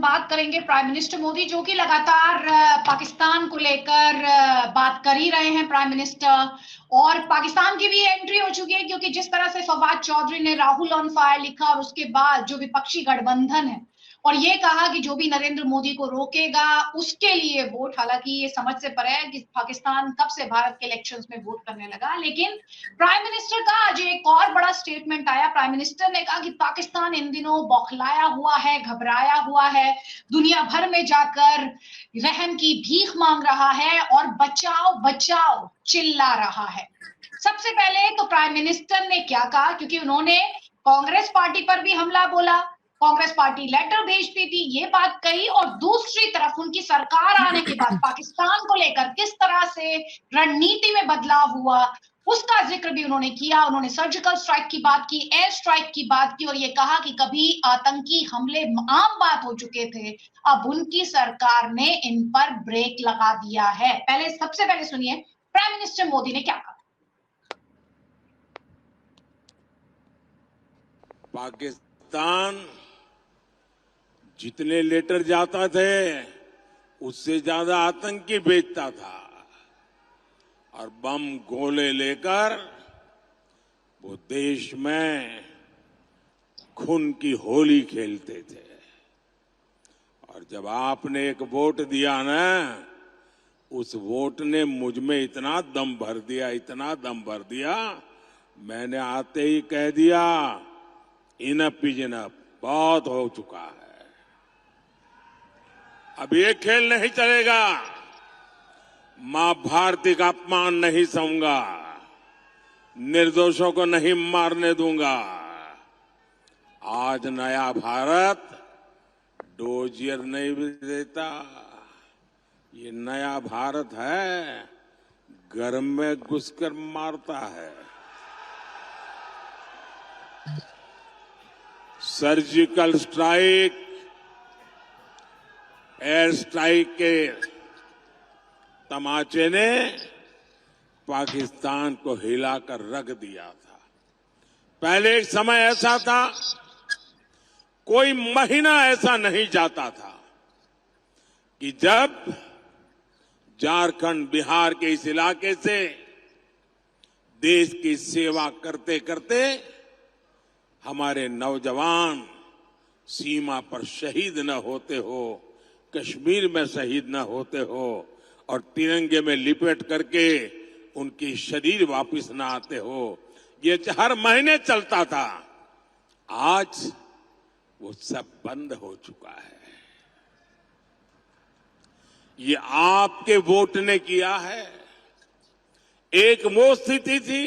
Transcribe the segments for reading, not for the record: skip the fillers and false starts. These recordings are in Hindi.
बात करेंगे प्राइम मिनिस्टर मोदी, जो कि लगातार पाकिस्तान को लेकर बात कर ही रहे हैं प्राइम मिनिस्टर। और पाकिस्तान की भी एंट्री हो चुकी है, क्योंकि जिस तरह से फवाद चौधरी ने राहुल ऑन फायर लिखा और उसके बाद जो विपक्षी गठबंधन है और ये कहा कि जो भी नरेंद्र मोदी को रोकेगा उसके लिए वोट। हालांकि ये समझ से परे है कि पाकिस्तान कब से भारत के इलेक्शंस में वोट करने लगा, लेकिन प्राइम मिनिस्टर का आज एक और बड़ा स्टेटमेंट आया। प्राइम मिनिस्टर ने कहा कि पाकिस्तान इन दिनों बौखलाया हुआ है, घबराया हुआ है, दुनिया भर में जाकर रहम की भीख मांग रहा है और बचाओ बचाओ चिल्ला रहा है। सबसे पहले तो प्राइम मिनिस्टर ने क्या कहा, क्योंकि उन्होंने कांग्रेस पार्टी पर भी हमला बोला, कांग्रेस पार्टी लेटर भेजती थी, ये बात कही, और दूसरी तरफ उनकी सरकार आने के बाद पाकिस्तान को लेकर किस तरह से रणनीति में बदलाव हुआ उसका जिक्र भी उन्होंने किया। उन्होंने सर्जिकल स्ट्राइक की बात की, एयर स्ट्राइक की बात की, और ये कहा कि कभी आतंकी हमले आम बात हो चुके थे, अब उनकी सरकार ने इन पर ब्रेक लगा दिया है। सबसे पहले सुनिए प्राइम मिनिस्टर मोदी ने क्या कहा। पाकिस्तान जितने लेटर जाता थे उससे ज्यादा आतंकी भेजता था और बम गोले लेकर वो देश में खून की होली खेलते थे। और जब आपने एक वोट दिया ना, उस वोट ने मुझ में इतना दम भर दिया, इतना दम भर दिया, मैंने आते ही कह दिया इनफ इज इनफ, बहुत हो चुका है, अब ये खेल नहीं चलेगा, मां भारती का अपमान नहीं सहूंगा, निर्दोषों को नहीं मारने दूंगा। आज नया भारत डोजियर नहीं देता, ये नया भारत है घर में घुसकर मारता है। सर्जिकल स्ट्राइक, एयर स्ट्राइक के तमाचे ने पाकिस्तान को हिलाकर रख दिया था। पहले एक समय ऐसा था, कोई महीना ऐसा नहीं जाता था कि जब झारखंड बिहार के इस इलाके से देश की सेवा करते करते हमारे नौजवान सीमा पर शहीद न होते हो, कश्मीर में शहीद न होते हो और तिरंगे में लिपेट करके उनकी शरीर वापस न आते हो। ये हर महीने चलता था। आज वो सब बंद हो चुका है। ये आपके वोट ने किया है। एक वो स्थिति थी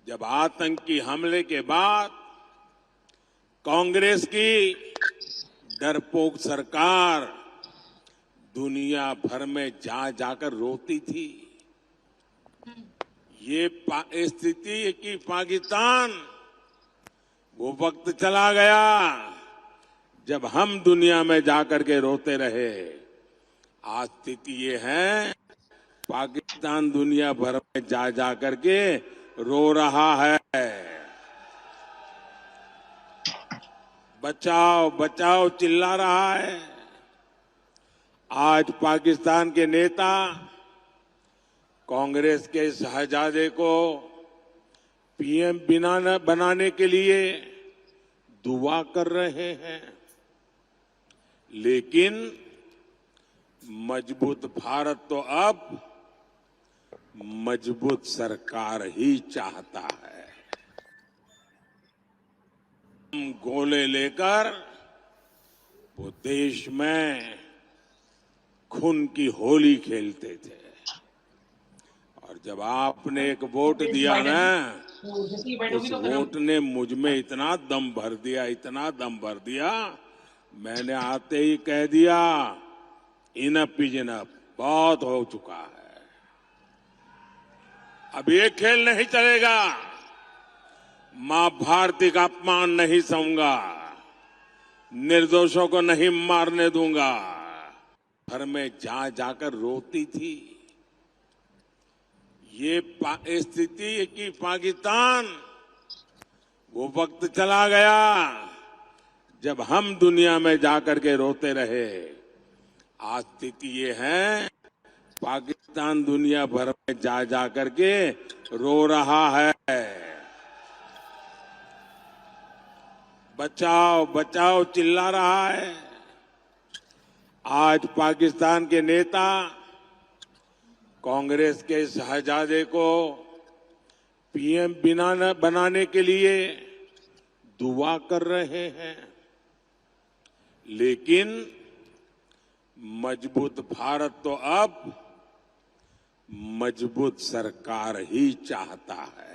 जब आतंकी हमले के बाद कांग्रेस की डरपोक सरकार दुनिया भर में जा जाकर रोती थी। ये स्थिति कि पाकिस्तान, वो वक्त चला गया जब हम दुनिया में जाकर के रोते रहे। आज स्थिति ये है, पाकिस्तान दुनिया भर में जा जाकर के रो रहा है, बचाओ बचाओ चिल्ला रहा है। आज पाकिस्तान के नेता कांग्रेस के शहजादे को पीएम बनाने के लिए दुआ कर रहे हैं, लेकिन मजबूत भारत तो अब मजबूत सरकार ही चाहता है। हम गोले लेकर वो देश में खून की होली खेलते थे। और जब आपने एक वोट दिया ना, उस वोट ने मुझ में इतना दम भर दिया, इतना दम भर दिया, मैंने आते ही कह दिया इनफ इज इनफ, बहुत हो चुका है, अब ये खेल नहीं चलेगा, मां भारती का अपमान नहीं सहूंगा, निर्दोषों को नहीं मारने दूंगा। घर में जा जाकर रोती थी। ये स्थिति कि पाकिस्तान, वो वक्त चला गया जब हम दुनिया में जाकर के रोते रहे, आज स्थिति ये है पाकिस्तान दुनिया भर में जा जा करके रो रहा है। बचाओ बचाओ चिल्ला रहा है। आज पाकिस्तान के नेता कांग्रेस के शहजादे को पीएम बनाने के लिए दुआ कर रहे हैं, लेकिन मजबूत भारत तो अब मजबूत सरकार ही चाहता है।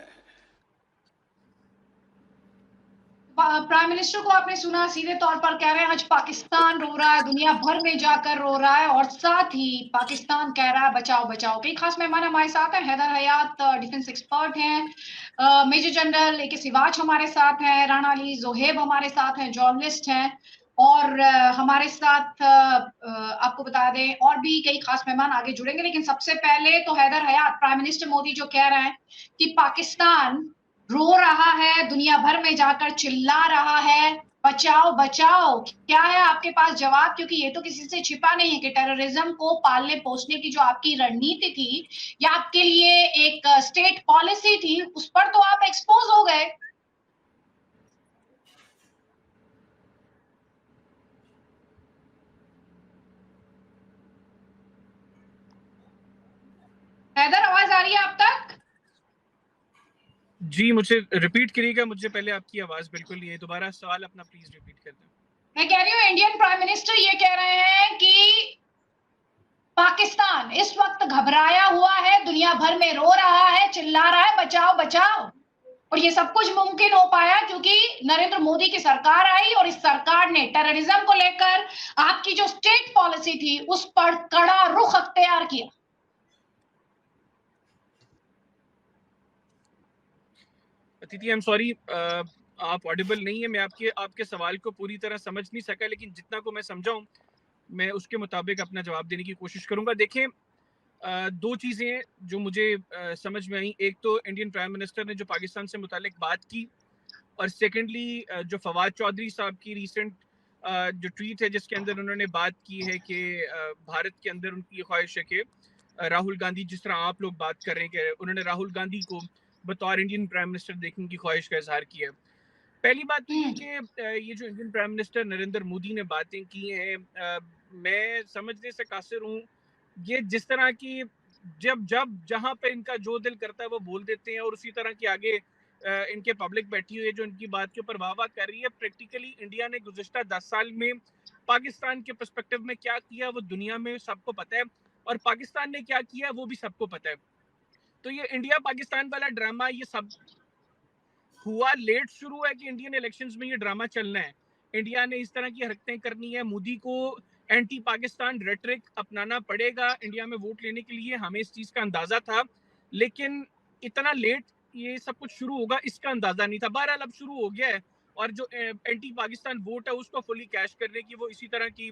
प्राइम मिनिस्टर को आपने सुना, सीधे तौर पर कह रहे हैं आज पाकिस्तान रो रहा है, दुनिया भर में जाकर रो रहा है, और साथ ही पाकिस्तान कह रहा है बचाओ बचाओ। कई खास मेहमान हमारे साथ हैं। हैदर हयात डिफेंस एक्सपर्ट हैं, मेजर जनरल ए.के. सिवाच हमारे साथ हैं, राणा अली जोहेब हमारे साथ हैं, जर्नलिस्ट हैं, और हमारे साथ आपको बता दें और भी कई खास मेहमान आगे जुड़ेंगे। लेकिन सबसे पहले तो हैदर हयात, प्राइम मिनिस्टर मोदी जो कह रहे हैं कि पाकिस्तान रो रहा है, दुनिया भर में जाकर चिल्ला रहा है बचाओ बचाओ, क्या है आपके पास जवाब? क्योंकि ये तो किसी से छिपा नहीं है कि टेररिज्म को पालने पोसने की जो आपकी रणनीति थी या आपके लिए एक स्टेट पॉलिसी थी, उस पर तो आप एक्सपोज हो गए। हैदर, आवाज आ रही है आप तक? जी, मुझे रिपीट करिएगा, मुझे पहले आपकी आवाज बिल्कुल नहीं है। दोबारा सवाल अपना प्लीज रिपीट कर दें। मैं कह रही हूँ इंडियन प्राइम मिनिस्टर ये कह रहे हैं कि पाकिस्तान इस वक्त घबराया हुआ है, दुनिया भर में रो रहा है, चिल्ला रहा है बचाओ बचाओ, और ये सब कुछ मुमकिन हो पाया क्योंकि नरेंद्र मोदी की सरकार आई और इस सरकार ने टेररिज्म को लेकर आपकी जो स्टेट पॉलिसी थी उस पर कड़ा रुख अख्तियार किया। अतिथि, आई एम सॉरी, आप ऑडिबल नहीं है। मैं आपके सवाल को पूरी तरह समझ नहीं सका, लेकिन जितना को मैं समझा हूं मैं उसके मुताबिक अपना जवाब देने की कोशिश करूंगा। देखें, दो चीजें जो मुझे समझ में आई, एक तो इंडियन प्राइम मिनिस्टर ने जो पाकिस्तान से मुतालिक बात की, और सेकेंडली जो फवाद चौधरी साहब की रिसेंट जो ट्वीट है जिसके अंदर उन्होंने बात की है कि भारत के अंदर उनकी ख्वाहिश है कि राहुल गांधी, जिस तरह आप लोग बात कर रहे हैं कि उन्होंने राहुल गांधी को बतौर इंडियन प्राइम मिनिस्टर देखने की ख्वाहिश का इजहार किया है। पहली बात तो ये कि ये जो Indian prime minister Narendra Modi ने बातें की हैं, मैं समझने से कासिर हूँ। ये जिस तरह की जब जहां पे इनका जो दिल करता है वो बोल देते हैं, और उसी तरह की आगे इनके पब्लिक बैठी हुई है जो इनकी बात के ऊपर वाह वाह कर रही है। प्रैक्टिकली इंडिया ने गुज़िश्ता 10 साल में पाकिस्तान के पर्सपेक्टिव में क्या किया वो दुनिया में सबको पता है, और पाकिस्तान ने क्या किया वो भी सबको पता है। तो ये इंडिया पाकिस्तान वाला ड्रामा, ये सब हुआ लेट शुरू है कि इंडियन इलेक्शंस में ये ड्रामा चलना है। इंडिया ने इस तरह की हरकतें करनी है, मोदी को एंटी पाकिस्तान रेटरिक अपनाना पड़ेगा इंडिया में वोट लेने के लिए। हमें इस चीज का अंदाजा था, लेकिन इतना लेट ये सब कुछ शुरू होगा इसका अंदाजा नहीं था। बहरहाल अब शुरू हो गया है, और जो एंटी पाकिस्तान वोट है उसको फुली कैश करने की वो इसी तरह की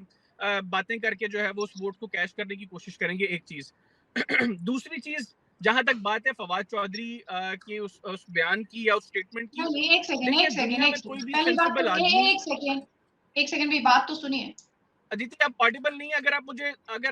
बातें करके जो है वो उस वोट को कैश करने की कोशिश करेंगे, एक चीज। दूसरी चीज, जहां तक बात है फवाद चौधरी के उस बयान की या उस स्टेटमेंट की, एक सेकंड भी बात तो सुनिए। अदिति, आप ऑडिबल नहीं है। अगर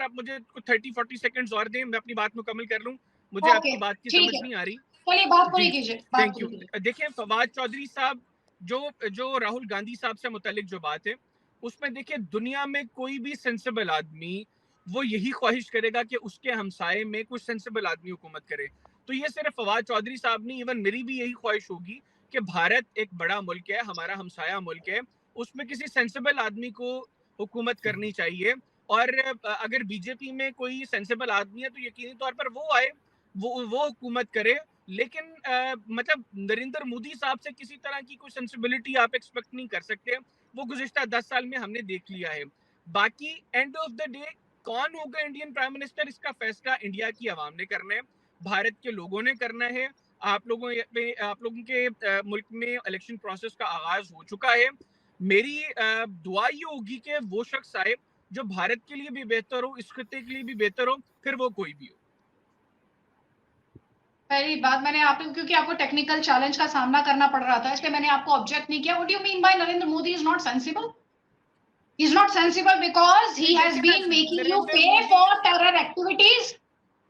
आप मुझे 30-40 सेकंड्स और दें, मैं अपनी बात मुकम्मल कर लूं। मुझे आपकी बात की समझ नहीं आ रही। चलिए बात पूरी कीजिए। Thank you. देखिए, फवाद चौधरी साहब जो राहुल गांधी साहब से मुतालिक जो बात है उसमें देखिए, दुनिया में कोई भी सेंसिबल आदमी वो यही ख्वाहिश करेगा कि उसके हमसाये में कुछ सेंसिबल आदमी हुकूमत करे। तो ये सिर्फ फवाद चौधरी साहब नहीं, इवन मेरी भी यही ख्वाहिश होगी कि भारत एक बड़ा मुल्क है, हमारा हमसाया मुल्क है, उसमें किसी सेंसिबल आदमी को हुकूमत करनी चाहिए। और अगर बीजेपी में कोई सेंसिबल आदमी है तो यकीनी तौर पर वो आए, वो हुकूमत करे। लेकिन मतलब नरेंद्र मोदी साहब से किसी तरह की कोई सेंसिबिलिटी आप एक्सपेक्ट नहीं कर सकते। वो गुज़िश्ता 10 साल में हमने देख लिया है। बाकी एंड ऑफ द डे कौन होगा इंडियन प्राइम मिनिस्टर, इसका फैसला इंडिया की आवाम ने करना है, भारत के लोगों ने करना है। आप लोगों के मुल्क में इलेक्शन प्रोसेस का आगाज हो चुका है। मेरी दुआ ये होगी कि वो शख्स आए जो भारत के लिए भी बेहतर हो, इस खित्ते के लिए भी बेहतर हो, फिर वो कोई भी हो। पहली बात, मैंने आपको, क्योंकि आपको टेक्निकल चैलेंज का सामना करना पड़ रहा था, इसलिए मैंने आपको ऑब्जेक्ट नहीं किया. What do you mean by Narendra Modi is not sensible? He is not sensible because he has been making you pay for terror activities.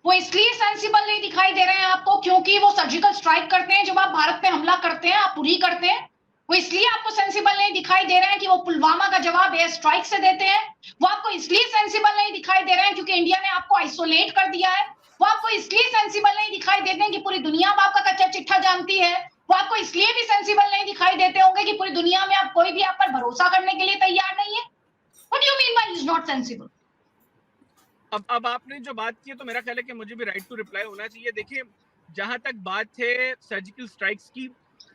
वो इसलिए सेंसिबल नहीं दिखाई दे रहे हैं आपको क्योंकि वो सर्जिकल स्ट्राइक करते हैं, जब आप भारत पे हमला करते हैं, आप पूरी करते हैं. वो इसलिए आपको सेंसिबल नहीं दिखाई दे रहे हैं कि वो पुलवामा का जवाब एयर स्ट्राइक से देते हैं. वो आपको इसलिए सेंसिबल नहीं दिखाई दे रहे हैं क्योंकि इंडिया ने आपको आइसोलेट कर दिया है. वो आपको इसलिए सेंसिबल नहीं दिखाई देते हैं कि पूरी दुनिया में आपका कच्चा चिट्ठा जानती है. वो आपको इसलिए भी सेंसिबल नहीं दिखाई देते होंगे कि पूरी दुनिया में आप कोई भी आप पर भरोसा करने के लिए तैयार नहीं है. What do you mean by he's not sensible? अब आपने जो बात की है तो मेरा ख्याल है कि मुझे भी राइट टू रिप्लाई होना चाहिए. देखिए, जहां तक बात है सर्जिकल स्ट्राइक्स की,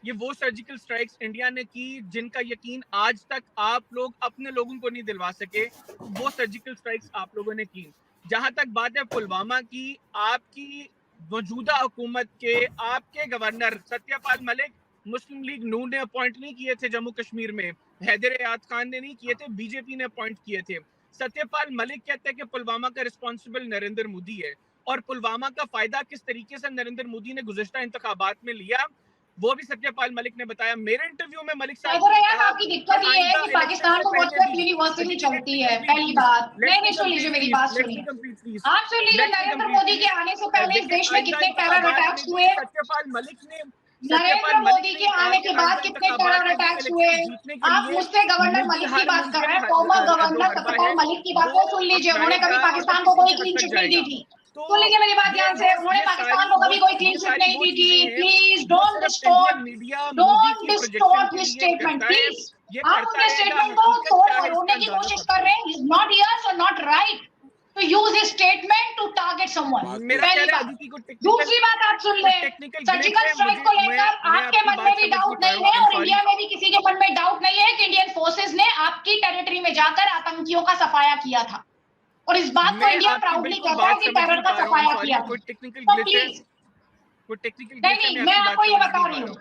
ये वो सर्जिकल स्ट्राइक्स इंडिया ने की जिनका यकीन आज तक आप लोग अपने लोगों को नहीं दिलवा सके. वो सर्जिकल स्ट्राइक्स आप लोगों ने की. जहां तक बात है पुलवामा की, आपकी मौजूदा हुकूमत के आपके गवर्नर सत्यपाल मलिक मुस्लिम लीग नून ने अपॉइंट नहीं किए थे जम्मू कश्मीर में, हैदर याद खान ने नहीं किए थे, बीजेपी ने अपॉइंट किए थे. सत्यपाल मलिक कहते हैं कि पुलवामा का रिस्पॉन्सिबल नरेंद्र मोदी है, और पुलवामा का फायदा किस तरीके से नरेंद्र मोदी ने गुज़िश्ता इंतखाबात में लिया वो भी सत्यपाल मलिक ने बताया. मेरे इंटरव्यू में मलिक साहब आपकी दिक्कत ये है कि पाकिस्तान को व्हाट्सएप यूनिवर्सिटी चलती है. पहली बात, नहीं सुन लीजिए मेरी बात सुनिए, आप सुन लीजिए. नरेंद्र मोदी के आने से पहले इस देश में कितने टेरर अटैक्स हुए? सत्यपाल मलिक ने, नरेंद्र मोदी के आने के बाद कितने टेरर अटैक्स हुए? आप मुझसे गवर्नर मलिक की बात कर रहे हैं, फॉर्मर गवर्नर सत्यपाल मलिक की बात को सुन लीजिए. उन्होंने कभी पाकिस्तान को कोई क्लीन चिट नहीं दी थी. सुन लीजिए मेरी बात ध्यान से, उन्होंने पाकिस्तान को कभी कोई क्लीन चिट नहीं दी थी. Please don't distort his statement please. आप उनके स्टेटमेंट को तोड़ने की कोशिश कर रहे हैं. He is not here, so not right to use his statement to target someone. पहली बात. दूसरी बात आप सुन लें, सर्जिकल स्ट्राइक को लेकर आपके मन में भी डाउट नहीं है और इंडिया में भी किसी के मन में डाउट नहीं है कि इंडियन फोर्सेस ने आपकी टेरिटरी में जाकर आतंकियों का सफाया किया था, और इस बात को इंडिया प्राउडली कहता है कि टेरर का सफाया किया था. तो प्लीज, नहीं, मैं आपको ये बता रही हूँ,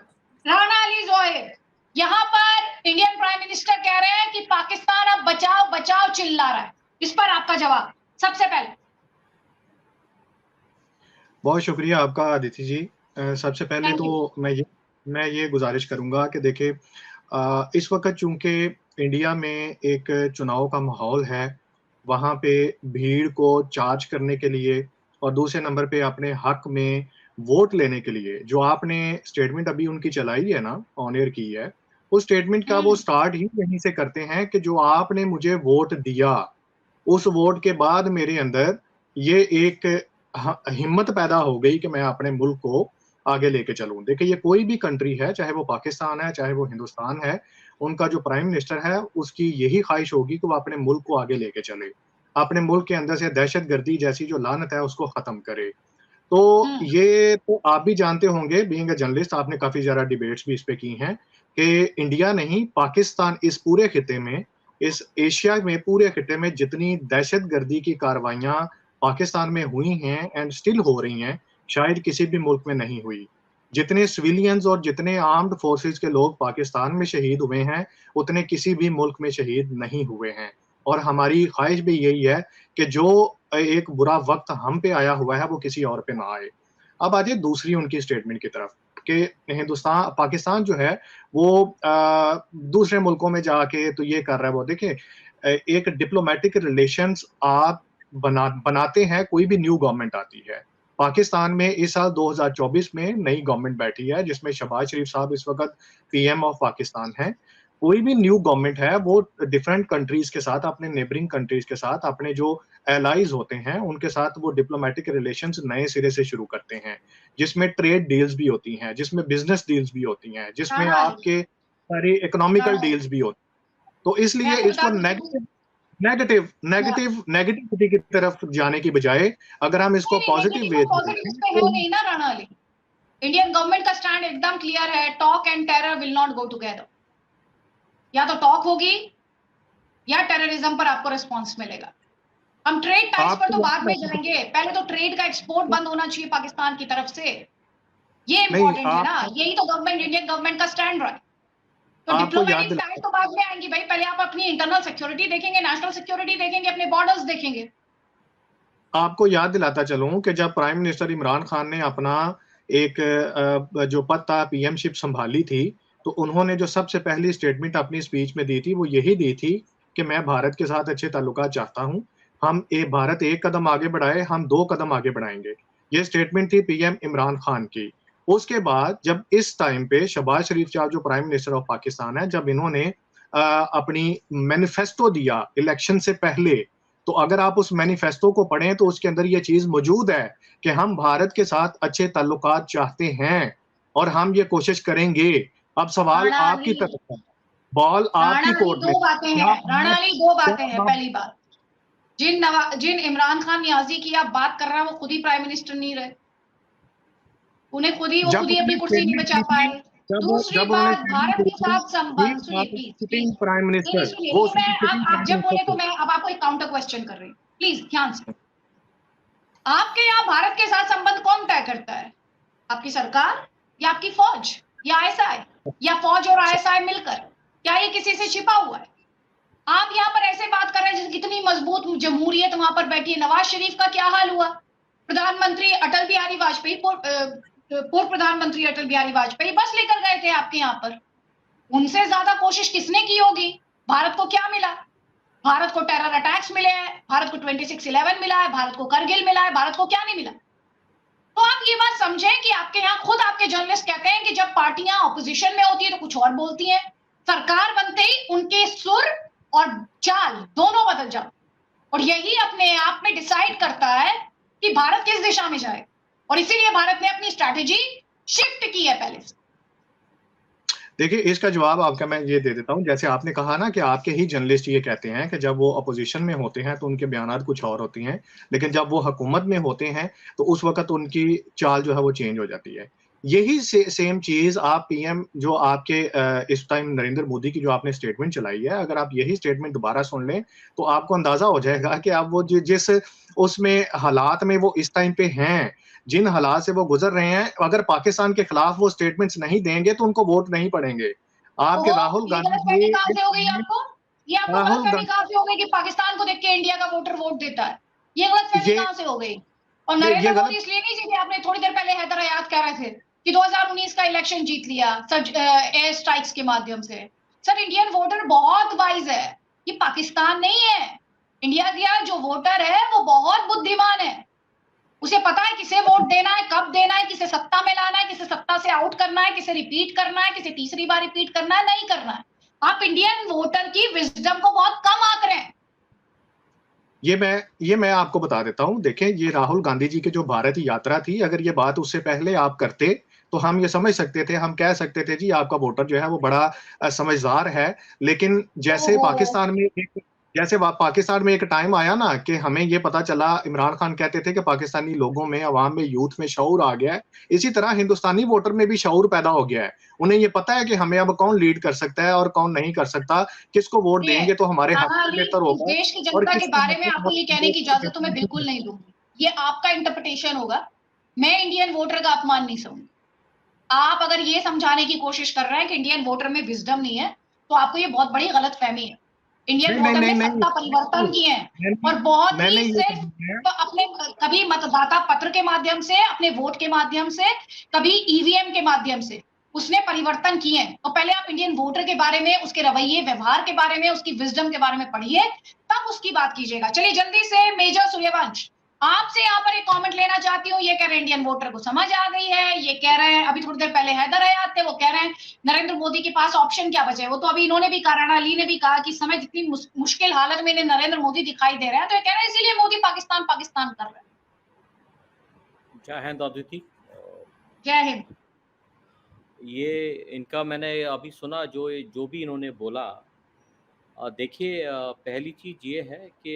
राणा अली ज़ोहैर, यहाँ पर इंडियन प्राइम मिनिस्टर कह रहे हैं कि पाकिस्तान अब बचाओ बचाओ चिल्ला रहा है. इस पर आपका जवाब सबसे पहले. बहुत शुक्रिया आपका आदित्य जी. सबसे पहले तो मैं ये गुजारिश करूंगा कि देखिए, इस वक्त चूंकि इंडिया में एक चुनाव का माहौल है, वहां पे भीड़ को चार्ज करने के लिए और दूसरे नंबर पे अपने हक में वोट लेने के लिए जो आपने स्टेटमेंट अभी उनकी चलाई है ना, ऑन एयर की है, उस स्टेटमेंट का वो स्टार्ट ही यहीं से करते हैं कि जो आपने मुझे वोट दिया, उस वोट के बाद मेरे अंदर ये एक हिम्मत पैदा हो गई कि मैं अपने मुल्क को आगे लेके चलूं. देखिए, ये कोई भी कंट्री है, चाहे वो पाकिस्तान है, चाहे वो हिंदुस्तान है, उनका जो प्राइम मिनिस्टर है उसकी यही ख्वाहिश होगी कि वो अपने मुल्क को आगे लेके चले, अपने मुल्क के अंदर से दहशतगर्दी जैसी जो लानत है उसको खत्म करे. तो ये तो आप भी जानते होंगे, बीइंग अ जर्नलिस्ट, आपने काफी ज्यादा डिबेट्स भी इस पे की हैं कि इंडिया नहीं, पाकिस्तान इस पूरे खिते में, इस एशिया में पूरे खिते में जितनी दहशतगर्दी की कार्रवाइयां पाकिस्तान में हुई हैं एंड स्टिल हो रही हैं, शायद किसी भी मुल्क में नहीं हुई. जितने सिविलियंस और जितने आर्म्ड फोर्सेस के लोग पाकिस्तान में शहीद हुए हैं, उतने किसी भी मुल्क में शहीद नहीं हुए हैं. और हमारी ख्वाहिश भी यही है कि जो एक बुरा वक्त हम पे आया हुआ है वो किसी और पे ना आए. अब आ जाए दूसरी उनकी स्टेटमेंट की तरफ कि पाकिस्तान जो है वो दूसरे मुल्कों में जाके तो ये कर रहा है वो. देखिए, एक डिप्लोमेटिक रिलेशंस आप बनाते हैं, कोई भी न्यू गवर्नमेंट आती है. पाकिस्तान में इस साल 2024 में नई गवर्नमेंट बैठी है जिसमें शहबाज शरीफ साहब इस वक्त पीएम ऑफ पाकिस्तान हैं. कोई भी न्यू गवर्नमेंट है वो डिफरेंट कंट्रीज के साथ, अपने नेबरिंग कंट्रीज के साथ, अपने जो एलाइज होते हैं उनके साथ वो डिप्लोमेटिक रिलेशंस नए सिरे से शुरू करते हैं, जिसमें ट्रेड डील्स भी होती हैं, जिसमें बिजनेस डील्स भी होती हैं, जिसमें आपके सारी इकोनॉमिकल डील्स भी होती हैं. तो इसलिए इसको नेगेटिविटी की तरफ जाने की बजाय अगर हम इसको पॉजिटिव वे नहीं ना राणा अली, इंडियन गवर्नमेंट का स्टैंड एकदम क्लियर है, talk and terror will not go together. या तो टॉक होगी या टेररिज्म पर आपको रिस्पांस मिलेगा. हम ट्रेड टाइज पर तो बाद में जाएंगे, पहले तो ट्रेड का एक्सपोर्ट बंद होना चाहिए पाकिस्तान की तरफ से. ये इंपॉर्टेंट है ना, यही तो गवर्नमेंट, इंडियन गवर्नमेंट का स्टैंड रहा है. तो डिप्लोमेटिक टाइज तो बाद में आएंगी भाई, पहले आप अपनी इंटरनल सिक्योरिटी देखेंगे, नेशनल सिक्योरिटी देखेंगे, अपने बॉर्डर्स देखेंगे. आपको याद दिलाता चलूं कि जब प्राइम मिनिस्टर इमरान खान ने अपना एक जो पद था पीएमशिप संभाली थी, तो उन्होंने जो सबसे पहली स्टेटमेंट अपनी स्पीच में दी थी, वो यही दी थी कि मैं भारत के साथ अच्छे ताल्लुकात चाहता हूँ। भारत 1 कदम आगे बढ़ाए, हम 2 कदम आगे बढ़ाएँगे। ये स्टेटमेंट थी पीएम इमरान खान की। उसके बाद जब इस टाइम पे शहबाज शरीफ साहब जो प्राइम मिनिस्टर ऑफ पाकिस्तान है, जब इन्होंने अपनी मैनिफेस्टो दिया इलेक्शन से पहले, तो अगर आप उस मैनिफेस्टो को पढ़ें तो उसके अंदर ये चीज़ मौजूद है कि हम भारत के साथ अच्छे ताल्लुकात चाहते हैं और हम ये कोशिश करेंगे। अब सवाल राणा आपकी अली, तरफ है, बॉल राणा आपकी अली कोर्ट में। दो बातें क्या हैं, राणा अली दो बातें हैं। आप पहली बात, जिन इमरान खान नियाजी की आप बात कर रहे हैं वो खुद ही प्राइम मिनिस्टर नहीं रहे, उन्हें खुद ही वो जब खुद ही अपनी उन्होंने कुर्सी नहीं स्टेटमेंट बचा दी पाए। थी, दूसरी जब उन्होंने बात, स्टेटमेंट भारत दी के साथ थी, संबंध, सुनिए आप प्लीज प्लीज सिटिंग प्राइम सुनिए मिनिस्टर, सुनिए, वो ये मैं सिटिंग आप प्राइम जब बोले तो मिनिस्टर। मैं अब आपको एक काउंटर क्वेश्चन कर रही हूँ, प्लीज ध्यान से। आपके यहाँ भारत के साथ संबंध कौन तय करता है? आपकी सरकार या आपकी फौज या आईएसआई या फौज और आईएसआई मिलकर? क्या ये किसी से छिपा हुआ है? आप यहाँ पर ऐसे बात कर रहे हैं जैसे कितनी मजबूत जमहूरियत वहां पर बैठी है। नवाज शरीफ का क्या हाल हुआ? प्रधानमंत्री अटल बिहारी वाजपेयी, पूर्व प्रधानमंत्री अटल बिहारी वाजपेयी बस लेकर गए थे आपके यहाँ पर। उनसे ज्यादा कोशिश किसने की होगी? भारत को क्या मिला? भारत को टेरर अटैक्स मिले हैं, भारत को 26/11 मिला है, भारत को करगिल मिला है, भारत को क्या नहीं मिला? तो आप ये बात समझें कि आपके यहाँ खुद आपके जर्नलिस्ट कहते हैं कि जब पार्टियां ऑपोजिशन में होती है तो कुछ और बोलती हैं, सरकार बनते ही उनके सुर और चाल दोनों बदल जाते, और यही अपने आप में डिसाइड करता है कि भारत किस दिशा में जाए, और इसीलिए भारत ने अपनी स्ट्रैटेजी शिफ्ट की है पहले से। देखिए, इसका जवाब आपका मैं ये दे देता हूँ, जैसे आपने कहा ना कि आपके ही जर्नलिस्ट ये कहते हैं कि जब वो अपोज़िशन में होते हैं, तो उनके बयानात कुछ और होती हैं, लेकिन जब वो हुकूमत में होते हैं, तो उस वक़्त उनकी चाल जो है वो चेंज हो जाती है। यही सेम चीज़ आप पीएम जो आपके इस टाइम नरेंद्र मोदी की जो आपने स्टेटमेंट चलाई है, अगर आप यही स्टेटमेंट दोबारा सुन लें, तो आपको अंदाज़ा हो जाएगा कि आप वो जिस उसमें हालात में वो इस टाइम पे हैं, जिन हालात से वो गुजर रहे हैं, अगर पाकिस्तान के खिलाफ वो स्टेटमेंट्स नहीं देंगे तो उनको वोट नहीं पड़ेंगे। आपके राहुल ये गांधी गलतफहमी जी कहां से हो गई आपको? ये आपको राहुल गलतफहमी गांधी कहां से हो गई कि पाकिस्तान को देख के इंडिया का वोटर वोट देता है? ये गलतफहमी ये कहां से हो गई? और ये नरेंद्र गलत मोदी इसलिए नहीं जीते, आपने थोड़ी देर पहले हैदर हयात कह रहे थे कि 2019 का इलेक्शन जीत लिया सर एयर स्ट्राइक्स के माध्यम से। सर, इंडियन वोटर बहुत वाइज है, ये पाकिस्तान नहीं है। इंडिया का जो वोटर है वो बहुत बुद्धिमान है, उसे पता है किसे वोट देना है, कब देना है, किसे सत्ता में लाना है, किसे सत्ता से आउट करना है, किसे रिपीट करना है, किसे तीसरी बार रिपीट करना है, नहीं करना है। आप इंडियन वोटर की विजडम को बहुत कम आंक रहे हैं। ये मैं आपको बता देता हूँ। देखें, ये राहुल गांधी जी की जो भारत यात्रा थी, अगर ये बात उससे पहले आप करते, तो हम ये समझ सकते थे, हम कह सकते थे जी आपका वोटर जो है वो बड़ा समझदार है। लेकिन ओहो, पाकिस्तान में एक टाइम आया ना कि हमें ये पता चला, इमरान खान कहते थे कि पाकिस्तानी लोगों में, अवाम में, यूथ में शऊर आ गया है। इसी तरह हिंदुस्तानी वोटर में भी शऊर पैदा हो गया है। उन्हें ये पता है कि हमें अब कौन लीड कर सकता है और कौन नहीं कर सकता, किसको वोट ये देंगे तो हमारे हक राणा में अली, बेहतर इस होगा देश की और जनता के किसको बारे में आपको ये कहने की इजाजत तो मैं मतलब बिल्कुल नहीं दूंगी। ये आपका इंटरप्रिटेशन होगा, मैं इंडियन वोटर का अपमान नहीं समझूंगी। आप अगर ये समझाने की कोशिश कर रहे हैं कि इंडियन वोटर में विजडम नहीं है, तो आपको ये बहुत बड़ी गलतफहमी है। इंडियन नहीं, नहीं, वोटर ने नहीं, नहीं। सत्ता परिवर्तन किए हैं, मैंने और बहुत मैंने ही ये सिर्फ कहा है, तो अपने कभी मतदाता पत्र के माध्यम से, अपने वोट के माध्यम से, कभी ईवीएम के माध्यम से उसने परिवर्तन किए हैं। तो पहले आप इंडियन वोटर के बारे में, उसके रवैये व्यवहार के बारे में, उसकी विजडम के बारे में पढ़िए, तब उसकी बात कीजिएगा। चलिए जल्दी से मेजर सूर्यवंश, आपसे यहाँ पर एक कमेंट लेना चाहती हूँ। ये कह रहे हैं इंडियन वोटर को समझ आ गई है, ये कह रहे हैं, अभी थोड़ी देर पहले हैदर हयात थे, वो कह रहे हैं नरेंद्र मोदी के पास ऑप्शन क्या बचे। वो तो अभी इन्होंने भी कहा, राणा अली ने भी कहा कि समय जितनी मुश्किल हालत में इन्हें नरेंद्र मोदी दिखाई दे रहे हैं, तो ये कह रहे हैं इसीलिए मोदी पाकिस्तान पाकिस्तान कर रहे हैं। जय हिंद अदिति। जय हिंद। ये इनका मैंने अभी सुना, जो भी इन्होंने बोला। देखिए, पहली चीज़ ये है कि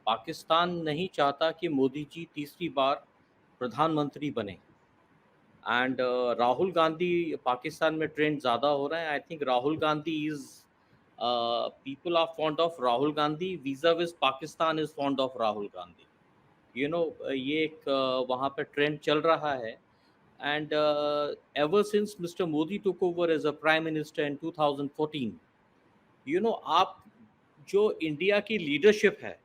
पाकिस्तान नहीं चाहता कि मोदी जी तीसरी बार प्रधानमंत्री बने। एंड राहुल गांधी, पाकिस्तान में ट्रेंड ज़्यादा हो रहा है। I think Rahul Gandhi is, people are fond of Rahul Gandhi, vis-a-vis Pakistan is fond of Rahul Gandhi. ये एक वहाँ पे ट्रेंड चल रहा है। And ever since Mr. Modi took over as a prime minister in 2014, आप जो इंडिया की लीडरशिप है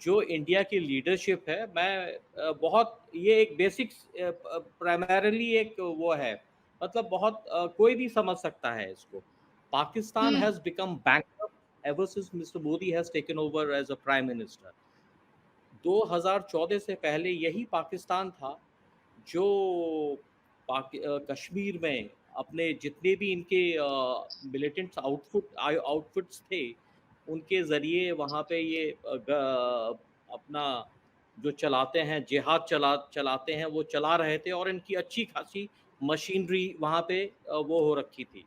जो इंडिया की लीडरशिप है, मैं बहुत ये एक बेसिक प्राइमरीली एक वो है, मतलब बहुत कोई भी समझ सकता है इसको। Pakistan has become bankrupt ever since mister Modi has taken over as a prime minister. 2014 से पहले यही पाकिस्तान था जो कश्मीर में अपने जितने भी इनके मिलिटेंट्स आउटफिट्स थे, उनके ज़रिए वहाँ पे ये अपना जो चलाते हैं, जिहाद चलाते हैं, वो चला रहे थे और इनकी अच्छी खासी मशीनरी वहाँ पे वो हो रखी थी।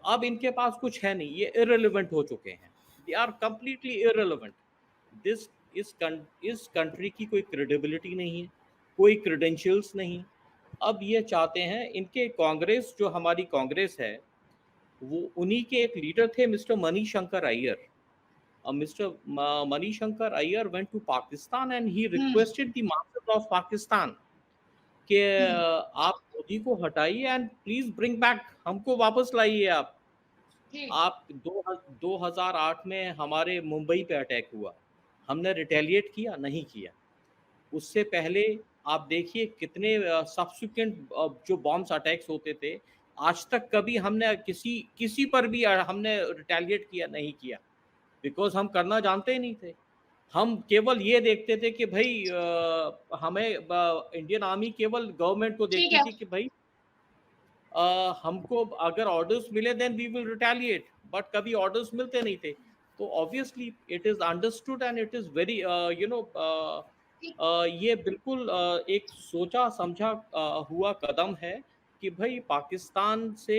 अब इनके पास कुछ है नहीं, ये इर्रेलेवेंट हो चुके हैं। They are completely irrelevant. इस कंट्री की कोई क्रेडिबिलिटी नहीं है, कोई क्रेडेंशियल्स नहीं। अब ये चाहते हैं, इनके कांग्रेस, जो हमारी कांग्रेस है, वो उन्हीं के एक लीडर थे mister Manishankar Iyer. Mr. Manishankar Iyer went to Pakistan and he requested the masters of Pakistan कि आप मोदी को हटाइए एंड प्लीज ब्रिंग बैक, हमको वापस लाइए आप 2008 में हमारे मुंबई पे अटैक हुआ, हमने रिटेलिएट किया? नहीं किया। उससे पहले आप देखिए कितने सब्सिक्वेंट जो बॉम्ब्स अटैक्स होते थे, आज तक कभी हमने किसी पर भी हमने रिटेलिएट किया? नहीं किया, बिकॉज हम करना जानते ही नहीं थे। हम केवल ये देखते थे कि भाई हमें इंडियन आर्मी केवल गवर्नमेंट को देखती थी कि भाई हमको अगर ऑर्डर्स मिले then we will retaliate, but कभी ऑर्डर्स मिलते नहीं थे। तो obviously it is understood and it is very ये बिल्कुल एक सोचा समझा हुआ कदम है कि भाई पाकिस्तान से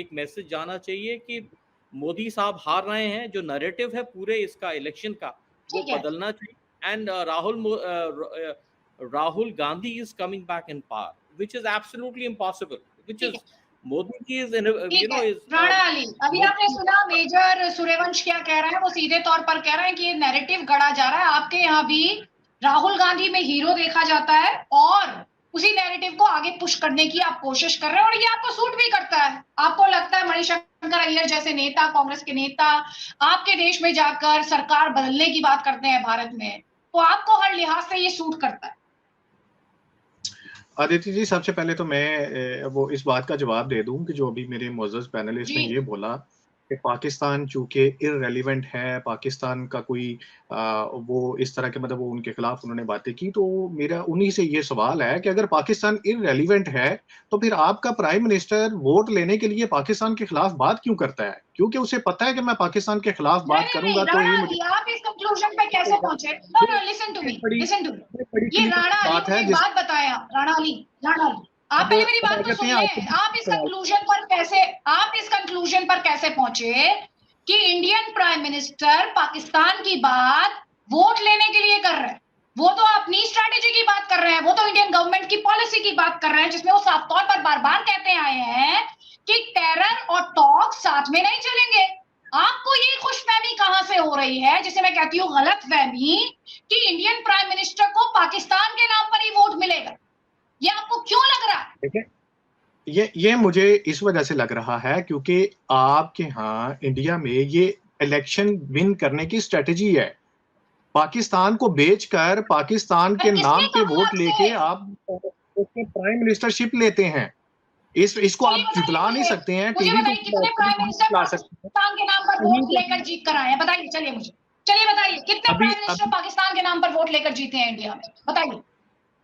एक मैसेज जाना चाहिए कि मोदी साहब हार रहे हैं, जो नैरेटिव है पूरे इसका इलेक्शन का, वो बदलना चाहिए। And Rahul Gandhi is coming back in power, which is absolutely impossible, which is Modi ji is Rana Ali, अभी आपने सुना मेजर सूर्यवंश क्या कह रहा है? वो सीधे तौर पर कह रहे हैं कि ये नैरेटिव गढ़ा जा रहा है। आपके यहाँ भी राहुल गांधी में हीरो देखा जाता है और उसी नैरेटिव को आगे पुश करने की आप कोशिश कर रहे हैं, और ये आपको सूट भी करता है। आपको लगता है मणिशंकर अय्यर जैसे नेता, कांग्रेस के नेता आपके देश में जाकर सरकार बदलने की बात करते हैं भारत में, तो आपको हर लिहाज से ये सूट करता है। आदित्य जी, सबसे पहले तो मैं वो इस बात का जवाब दे दूं कि जो अभी मेरे मोअज़्ज़ज़ पैनलिस्ट ने ये बोला कि पाकिस्तान चूंकि इररेलेवेंट है, पाकिस्तान का कोई वो इस तरह के, मतलब वो उनके खिलाफ उन्होंने बातें की, तो मेरा उन्हीं से ये सवाल है कि अगर पाकिस्तान इररेलेवेंट है तो फिर आपका प्राइम मिनिस्टर वोट लेने के लिए पाकिस्तान के खिलाफ बात क्यों करता है? क्योंकि उसे पता है कि मैं पाकिस्तान के खिलाफ बात करूंगा तो ये मुझे। आप इस कंक्लूजन पे कैसे पहुंचे? नो, लिसन टू मी, ये राणा अली ने बात बताया। राणा अली, आप पहले मेरी बात तो सुन लें। आप इस कंक्लूजन पर कैसे पहुंचे कि इंडियन प्राइम मिनिस्टर पाकिस्तान की बात वोट लेने के लिए कर रहे हैं? वो तो अपनी स्ट्रैटेजी की बात कर रहे हैं, वो तो इंडियन गवर्नमेंट की पॉलिसी की बात कर रहे हैं, जिसमें वो साफ तौर पर बार बार कहते आए हैं कि टेरर और टॉक साथ में नहीं चलेंगे। आपको ये खुशफहमी कहां से हो रही है, जिसे मैं कहती हूँ गलतफहमी, कि इंडियन प्राइम मिनिस्टर को पाकिस्तान के नाम पर ही वोट मिलेगा? ये आपको क्यों लग रहा है? देखिए, ये मुझे इस वजह से लग रहा है क्योंकि आपके यहाँ इंडिया में ये इलेक्शन विन करने की स्ट्रेटेजी है। पाकिस्तान को बेचकर पाकिस्तान के नाम पे वोट लेके आप उसकी प्राइम मिनिस्टरशिप लेते हैं। इसको आप झुटला नहीं सकते हैं। टीवी पे कितने प्राइम मिनिस्टर पाकिस्तान के नाम पर वोट लेकर जीत कर आए हैं? बताइए, चलिए बताइए, कितने प्राइम मिनिस्टर पाकिस्तान के नाम पर वोट लेकर जीते हैं इंडिया में? बताइए।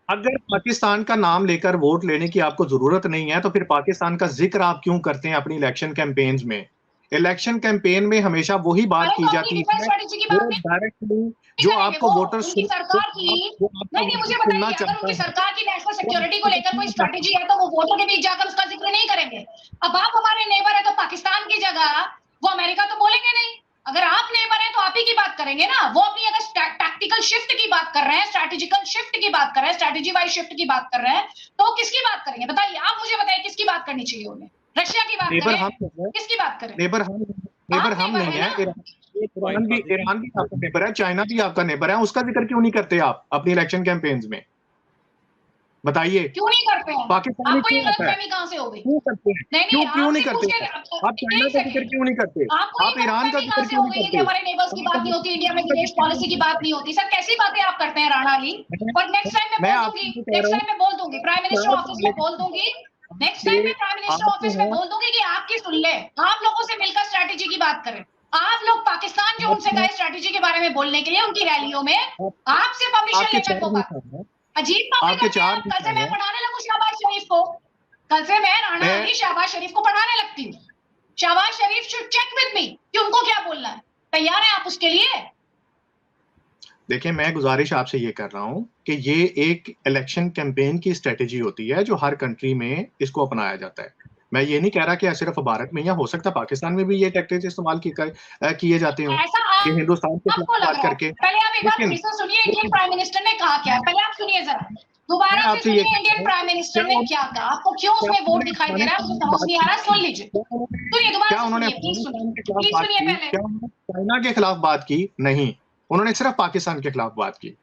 अगर पाकिस्तान का नाम लेकर वोट लेने की आपको जरूरत नहीं है तो फिर पाकिस्तान का जिक्र आप क्यों करते हैं अपनी इलेक्शन कैंपेन्स में? इलेक्शन कैंपेन में हमेशा वही बात की जाती है डायरेक्टली जो आपको वोटर्स सरकार की नहीं, मुझे बताइए, अगर उनकी सरकार की नेशनल सिक्योरिटी को लेकर कोई स्ट्रेटेजी है तो वो वोटर के बीच जाकर उसका जिक्र नहीं करेंगे। अब आप हमारे नेबर है तो पाकिस्तान की जगह वो अमेरिका तो बोलेंगे नहीं। अगर आप नेबर है तो आप ही की बात करेंगे ना। वो अपनी अगर टैक्टिकल शिफ्ट की बात कर रहे हैं, स्ट्रैटेजिकल शिफ्ट की बात कर रहे हैं, स्ट्रैटेजी वाइज शिफ्ट की बात कर रहे हैं, तो किसकी बात करेंगे? बताइए, आप मुझे बताइए किसकी बात करनी चाहिए उन्हें? रशिया की बात करें? किसकी बात करें? नेबर हम नहीं है। ईरान भी आपका नेबर है, चाइना भी आपका नेबर है, उसका जिक्र क्यों नहीं करते आप अपनी इलेक्शन कैंपेन्स में? बताइए क्यों नहीं करते हैं? पाकिस्तानी आपको ये क्यों आता है? गलतफहमी कहां से हो गई? क्यों करते हैं? नहीं क्यों नहीं, नहीं आपसे करते? पूछे आप चाइना एक का जिक्र सेकंड, क्यों नहीं करते? आपको ये आप ईरान का गलतफहमी जिक्र कहां से क्यों हो नहीं गई है कि करते? हमारे नेबर्स की बात नहीं होती, इंडिया में विदेश पॉलिसी की बात नहीं होती? सर कैसी बातें आप करते हैं राणा अली? और नेक्स्ट टाइम मैं मैं बोल आपको दूंगी, कह नेक्स्ट रहा टाइम मैं बोल दूंगी, प्राइम मिनिस्टर हूँ ऑफिस में बोल दूंगी, नेक्स्ट टाइम मैं प्राइम मिनिस्टर आपके ऑफिस में बोल दूंगी कि आपकी सुन ले, आप लोगों से मिलकर स्ट्रैटेजी की बात करें। आप लोग पाकिस्तान जो उनसे गए स्ट्रैटेजी के बारे में बोलने के लिए उनकी रैलियों में, आपसे परमिशन आपके लेकर वो बात, अजीब बातें आपके करते हैं आप। कल से मैं पढ़ाने लगूं शहबाज शरीफ को, कल से मैं राणा अली शहबाज शरीफ को पढ़ाने लगती हूँ। शहबाज शरीफ शुड चेक विद मी कि उनको क्या बोलना है। तैयार है आप उसके लिए? देखिए, मैं गुजारिश आपसे ये कर रहा हूँ कि ये एक इलेक्शन कैंपेन की स्ट्रेटेजी होती है जो हर कंट्री में इसको अपनाया जाता है। मैं ये नहीं कह रहा कि सिर्फ भारत में, या हो सकता है पाकिस्तान में भी ये टैक्टिक्स इस्तेमाल किए जाते हों ऐसा कि हिंदुस्तान के आपको खिलाफ लग बात रहा है? करके। पहले आप एक बार लेकिन फिर से सुनिए इंडियन प्राइम मिनिस्टर ने कहा क्या है, पहले आप सुनिए जरा, दोबारा से आपसे ये सुनिए इंडियन प्राइम मिनिस्टर ने क्या कहा। आपको क्यों उसमें वोट दिखाई दे रहा है, मुझे समझ नहीं आ रहा, सुन लीजिए, सुनिए दोबारा क्या से उन्होंने सुनिए, प्लीज सुनिए, अफगानिस्तान के खिलाफ प्लीज बात सुनिए की? पहले। क्या उन्होंने चाइना के खिलाफ बात की? नहीं, उन्होंने सिर्फ पाकिस्तान के खिलाफ बात की।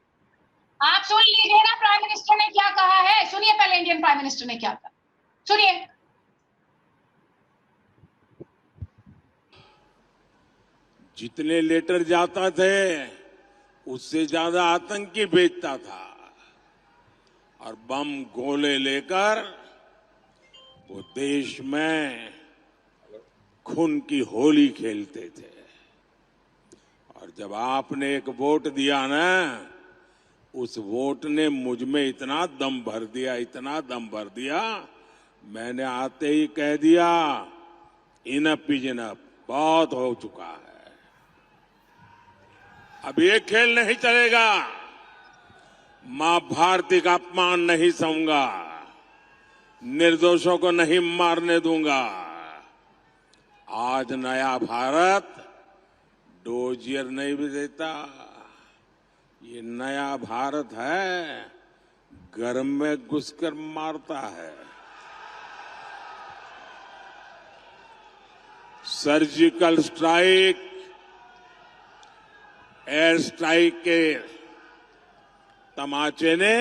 आप सुन लीजिए ना प्राइम मिनिस्टर ने क्या कहा है, सुनिए पहले इंडियन प्राइम मिनिस्टर ने क्या कहा, सुनिए। जितने लेटर जाता थे उससे ज्यादा आतंकी भेजता था और बम गोले लेकर वो देश में खून की होली खेलते थे। और जब आपने एक वोट दिया ना, उस वोट ने मुझ में इतना दम भर दिया, इतना दम भर दिया, मैंने आते ही कह दिया इनफ इज इनफ, बहुत हो चुका है, अब ये खेल नहीं चलेगा, मां भारती का अपमान नहीं सहूंगा, निर्दोषों को नहीं मारने दूंगा। आज नया भारत डोजियर नहीं भी देता, ये नया भारत है घर में घुसकर मारता है। सर्जिकल स्ट्राइक, एयर स्ट्राइक के तमाचे ने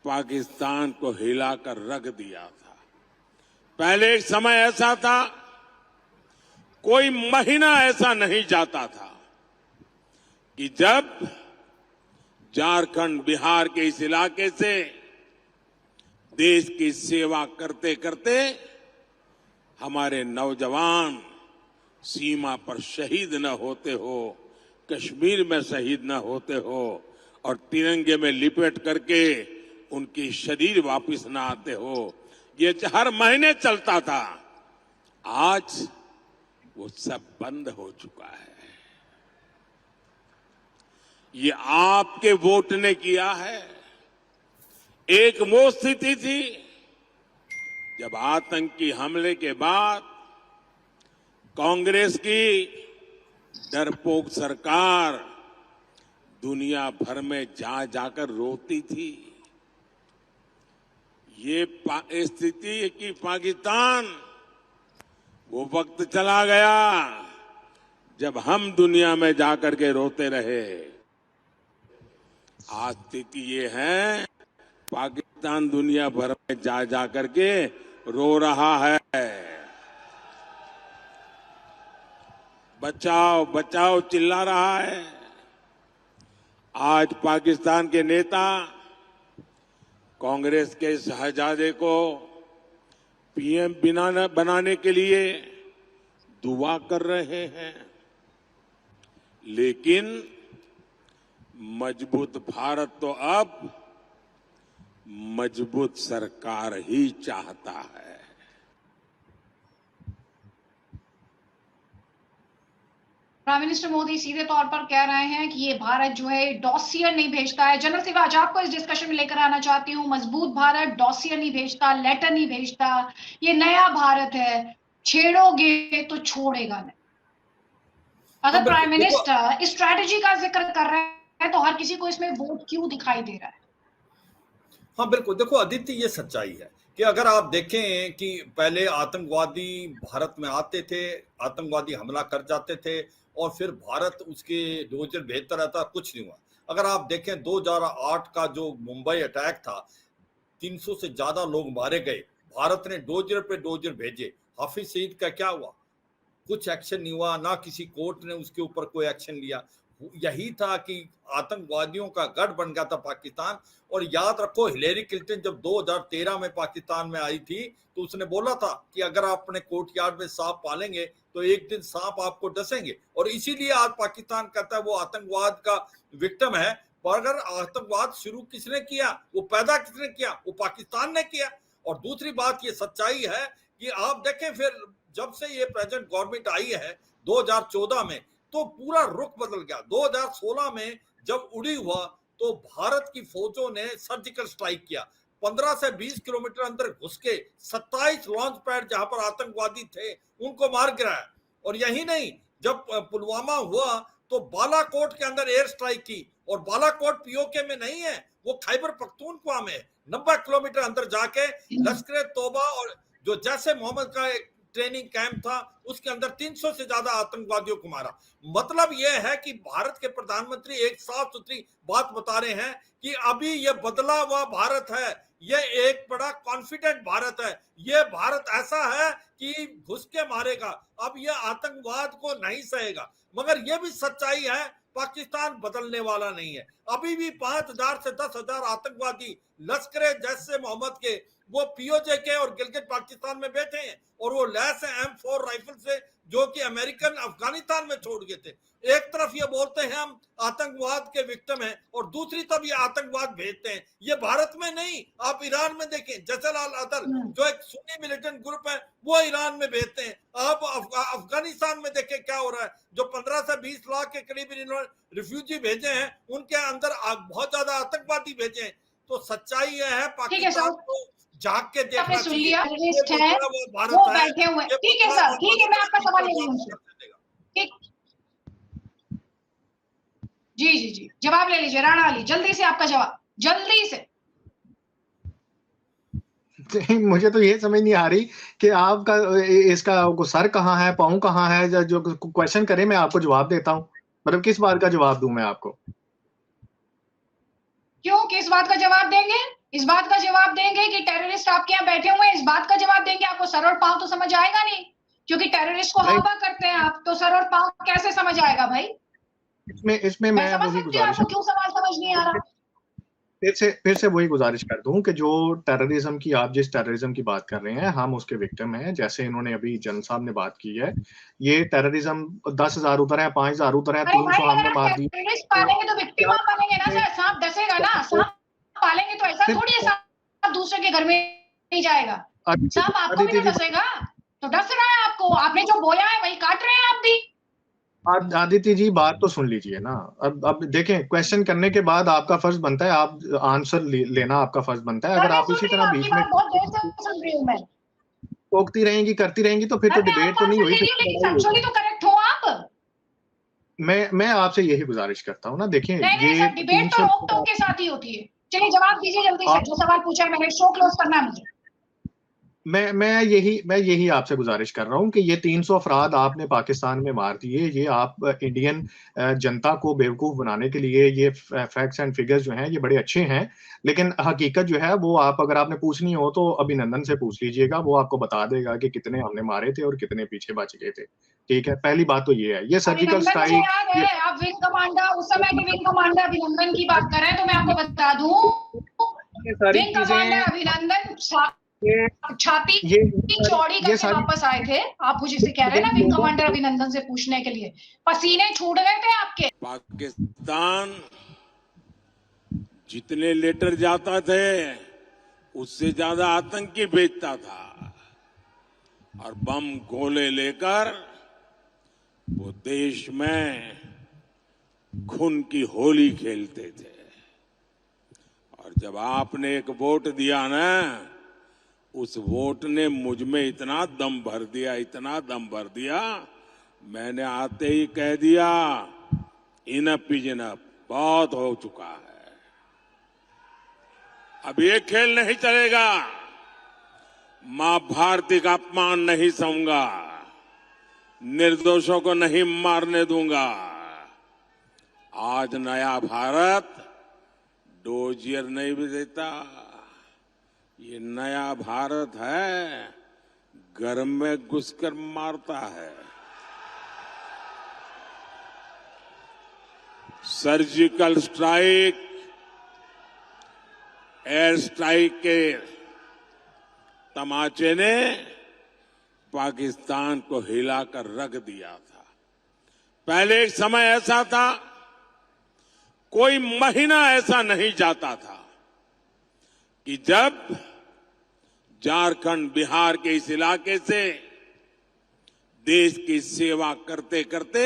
पाकिस्तान को हिलाकर रख दिया था। पहले एक समय ऐसा था, कोई महीना ऐसा नहीं जाता था कि जब झारखंड, बिहार के इस इलाके से देश की सेवा करते करते हमारे नौजवान सीमा पर शहीद न होते हो, कश्मीर में शहीद न होते हो और तिरंगे में लिपेट करके उनकी शरीर वापस न आते हो। ये हर महीने चलता था। आज वो सब बंद हो चुका है। ये आपके वोट ने किया है। एक वो स्थिति थी जब आतंकी हमले के बाद कांग्रेस की डरपोक सरकार दुनिया भर में जा जाकर रोती थी। ये स्थिति कि पाकिस्तान, वो वक्त चला गया जब हम दुनिया में जाकर के रोते रहे। आज स्थिति ये है, पाकिस्तान दुनिया भर में जा जाकर के रो रहा है, बचाओ बचाओ चिल्ला रहा है। आज पाकिस्तान के नेता कांग्रेस के शहजादे को पीएम बनाने के लिए दुआ कर रहे हैं, लेकिन मजबूत भारत तो अब मजबूत सरकार ही चाहता है। प्राइम मिनिस्टर मोदी सीधे तौर पर कह रहे हैं कि ये भारत जो है डॉसियर नहीं भेजता है। जनरल सिवाज, आपको इस डिस्कशन में लेकर आना चाहती हूँ। मजबूत भारत डॉसियर नहीं भेजता, लेटर नहीं भेजता, ये नया भारत है, छेड़ोगे तो छोड़ेगा नहीं। अगर प्राइम मिनिस्टर इस स्ट्रैटेजी का जिक्र कर रहे हैं तो हर किसी को इसमें वोट क्यों दिखाई दे रहा है? हाँ बिल्कुल, देखो अदिति, ये सच्चाई है कि अगर आप देखें कि पहले आतंकवादी भारत में आते थे, आतंकवादी हमला कर जाते थे और फिर भारत उसके डोजर भेजता रहता, कुछ नहीं हुआ। अगर आप देखें 2008 का जो मुंबई अटैक था, 300 से ज्यादा लोग मारे गए, भारत ने डोजर पे डोजर भेजे। हाफिज सईद का क्या हुआ? कुछ एक्शन नहीं हुआ, ना किसी कोर्ट ने उसके ऊपर कोई एक्शन लिया। यही था कि आतंकवादियों का गढ़ बन गया था पाकिस्तान। और याद रखो, हिलेरी क्लिंटन जब 2013 में पाकिस्तान में आई थी तो उसने बोला था कि अगर आप अपने कोर्टयार्ड में सांप पालेंगे तो एक दिन सांप आपको डसेंगे। और इसीलिए आज पाकिस्तान कहता है वो आतंकवाद का विक्टिम है। पर अगर आतंकवाद शुरू किसने किया, वो पैदा किसने किया? वो पाकिस्तान ने किया। और दूसरी बात ये सच्चाई है कि आप देखें, फिर जब से ये प्रेजेंट गवर्नमेंट आई है 2014 में, तो पूरा रुख बदल गया। 2016 में जब उड़ी हुआ तो भारत की फौजों ने सर्जिकल स्ट्राइक किया। 15 से 20 किलोमीटर अंदर घुस के 27 लॉन्च पैड जहां पर आतंकवादी थे उनको मार गिराया। और यही नहीं, जब पुलवामा हुआ तो बालाकोट के अंदर एयर स्ट्राइक की। और बालाकोट पीओके में नहीं है, वो खैबर पख्तूनख्वा में है। 90 किलोमीटर अंदर जाके लश्कर तौबा और जो जैसे मोहम्मद का एक ट्रेनिंग कैंप था उसके अंदर 300 से ज्यादा आतंकवादियों को मारा। मतलब यह है कि भारत के प्रधानमंत्री एक साफ सुथरी बात बता रहे हैं कि अभी यह बदला हुआ भारत है, यह एक बड़ा कॉन्फिडेंट भारत है। यह भारत ऐसा है कि घुस के मारेगा, अब यह आतंकवाद को नहीं सहेगा। मगर यह भी सच्चाई है, पाकिस्तान बदलने वाला नहीं है। अभी भी 5000 से 10,000 आतंकवादी लश्कर जैसे मोहम्मद के वो पीओजे के और गिलगित पाकिस्तान में बैठे हैं। और वो लैस है M4 राइफल से, जो कि अमेरिकन अफगानिस्तान में छोड़ गए थे। एक तरफ ये बोलते हैं हम आतंकवाद के विक्टिम हैं और दूसरी तरफ ये आतंकवाद भेजते हैं। ये भारत में नहीं, आप ईरान में देखें, जसलाल अदल जो एक सुन्नी मिलिटेंट ग्रुप है वो ईरान में भेजते हैं। आप अफगानिस्तान में देखें क्या हो रहा है। जो 15 से 20 लाख के करीब इन्होंने रिफ्यूजी भेजे हैं, उनके अंदर बहुत ज्यादा आतंकवादी भेजे हैं। तो सच्चाई यह है, पाकिस्तान को जाग के देखना सुन लिया, चाहिए। वो बैठे हुए। ठीक है सर, ठीक है, मैं आपका सवाल ले रही हूँ। ठीक, जी, जवाब ले लीजिए राणा अली, जल्दी से आपका जवाब, जल्दी से। मुझे तो ये समझ नहीं आ रही कि आपका इसका सर कहाँ है, पाँव कहाँ है। जो क्वेश्चन करे मैं आपको जवाब देता हूँ। मतलब किस बात का जवाब दूं मैं आपको? क्यों, किस बात का जवाब देंगे? इस बात का जवाब देंगे कि टेररिस्ट आपके यहाँ बैठे हुए हैं, इस बात का जवाब देंगे। आपको सर और पाँव तो समझ आएगा नहीं, क्योंकि टेररिस्ट को हवा करते हैं आप, तो सर और पाँव कैसे समझ आएगा भाई? इसमें मैं समझ सकती हूँ आपको क्यों सवाल समझ नहीं आ रहा। फिर से वही गुजारिश कर दूं कि जो टेररिज्म की, आप जिस टेररिज्म की बात कर रहे हैं, हम उसके विक्टिम हैं। जैसे इन्होंने अभी जन साहब ने बात की है, ये टेररिज्म 10,000 उधर है, 5,000 उधर है, 300 हमने मार दी। टेररिस्ट पालेंगे तो विक्टिम आप बनेंगे ना सर, सांप डसेगा ना। सांप पालेंगे तो ऐसा थोड़ी है सांप दूसरे के घर में नहीं जाएगा। सांप आपको भी डसेगा, तो डस रहा है आपको, आपने जो बोया है वही काट रहे हैं आप भी। आदित्य जी, बात तो सुन लीजिए ना। अब देखें, क्वेश्चन करने के बाद आपका फर्ज बनता है, आप आंसर लेना आपका फर्ज बनता है। अगर आप इसी तरह बीच में बहुत देर से सुन रही हूं मैं, टोकती रहेंगी, करती रहेंगी, तो फिर तो डिबेट तो नहीं हुई। लेकिन तो करेक्ट हो आप। मैं आपसे यही गुजारिश करता हूँ ना, देखिए ये डिबेट तो रोक टोक के साथ ही होती है। चलिए जवाब दीजिए जल्दी से, जो सवाल पूछा है मैंने, शो क्लोज करना है मुझे। मैं यही आपसे गुजारिश कर रहा हूँ कि ये 300 अफराद आपने पाकिस्तान में मार दिए। ये आप इंडियन जनता को बेवकूफ बनाने के लिए, ये फैक्ट्स एंड फिगर्स जो हैं ये बड़े अच्छे हैं, लेकिन हकीकत जो है वो आप, अगर आपने पूछनी हो तो अभिनंदन से पूछ लीजिएगा, वो आपको बता देगा कि कितने हमने मारे थे और कितने पीछे बच गए थे। ठीक है, पहली बात तो ये है। ये सर्जिकल स्ट्राइक, आप विंग कमांडर, उस समय के विंग कमांडर अभिनंदन की बात कर रहे हैं, तो मैं आपको बता दूं, विंग कमांडर अभिनंदन छाती चौड़ी करके वापस आए थे। आप मुझे से कह रहे हैं ना विंग कमांडर अभिनंदन से पूछने के लिए, पसीने छूट गए थे आपके। पाकिस्तान जितने लेटर जाता थे उससे ज्यादा आतंकी भेजता था, और बम गोले लेकर वो देश में खून की होली खेलते थे। और जब आपने एक वोट दिया ना, उस वोट ने मुझ में इतना दम भर दिया, मैंने आते ही कह दिया इनफ इज इनफ, बहुत हो चुका है, अब ये खेल नहीं चलेगा। मां भारती का अपमान नहीं सहूंगा, निर्दोषों को नहीं मारने दूंगा। आज नया भारत डोजियर नहीं भी देता, ये नया भारत है, घर में घुसकर मारता है। सर्जिकल स्ट्राइक, एयर स्ट्राइक के तमाचे ने पाकिस्तान को हिलाकर रख दिया था। पहले एक समय ऐसा था, कोई महीना ऐसा नहीं जाता था कि जब झारखंड, बिहार के इस इलाके से देश की सेवा करते करते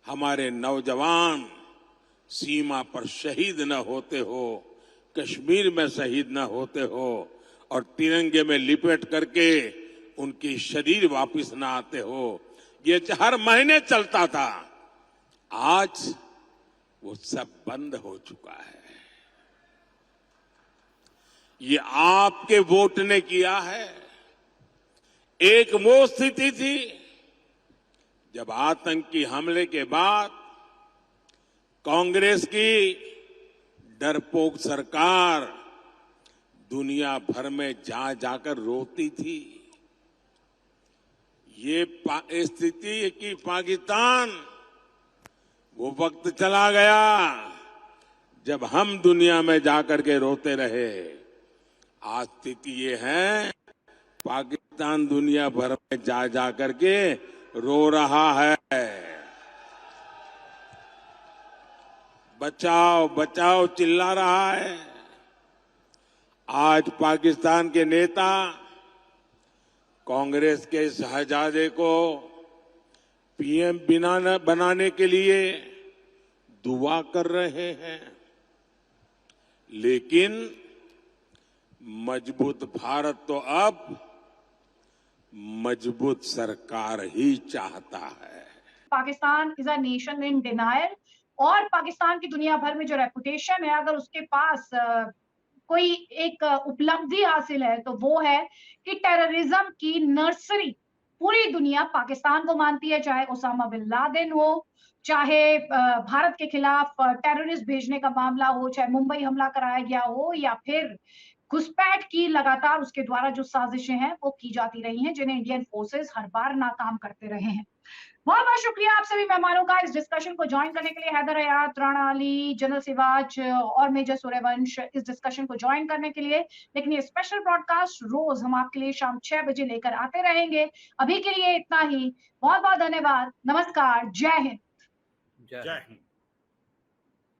हमारे नौजवान सीमा पर शहीद न होते हो, कश्मीर में शहीद न होते हो और तिरंगे में लिपेट करके उनकी शरीर वापस न आते हो। ये हर महीने चलता था। आज वो सब बंद हो चुका है। ये आपके वोट ने किया है। एक वो स्थिति थी जब आतंकी हमले के बाद कांग्रेस की डरपोक सरकार दुनिया भर में जा जाकर रोती थी। ये स्थिति कि पाकिस्तान, वो वक्त चला गया जब हम दुनिया में जाकर के रोते रहे। आज स्थिति ये है, पाकिस्तान दुनिया भर में जा जा करके रो रहा है। बचाओ बचाओ चिल्ला रहा है। आज पाकिस्तान के नेता कांग्रेस के शहजादे को पीएम बनाने के लिए दुआ कर रहे हैं, लेकिन मजबूत भारत तो अब मजबूत सरकार ही चाहता है। Pakistan is a nation in denial और पाकिस्तान की दुनिया भर में जो रेपुटेशन है, अगर उसके पास कोई एक उपलब्धि हासिल है तो वो है कि टेररिज्म की नर्सरी पूरी दुनिया पाकिस्तान को मानती है। चाहे ओसामा बिन लादेन हो, चाहे भारत के खिलाफ टेररिस्ट भेजने का मामला हो, चाहे मुंबई हमला कराया गया हो, या फिर घुसपैठ की लगातार उसके द्वारा जो साजिशें हैं वो की जाती रही हैं, जिन्हें इंडियन फोर्सेस हर बार नाकाम करते रहे हैं। बहुत बहुत शुक्रिया आप सभी मेहमानों का इस डिस्कशन को ज्वाइन करने के लिए। हैदर हयात, राणा अली, जनरल सिवाच और मेजर सूर्यवंश इस डिस्कशन को ज्वाइन करने के लिए। लेकिन ये स्पेशल ब्रॉडकास्ट रोज हम आपके लिए शाम 6 बजे लेकर आते रहेंगे। अभी के लिए इतना ही। बहुत बहुत धन्यवाद। नमस्कार। जय हिंद। जय हिंद।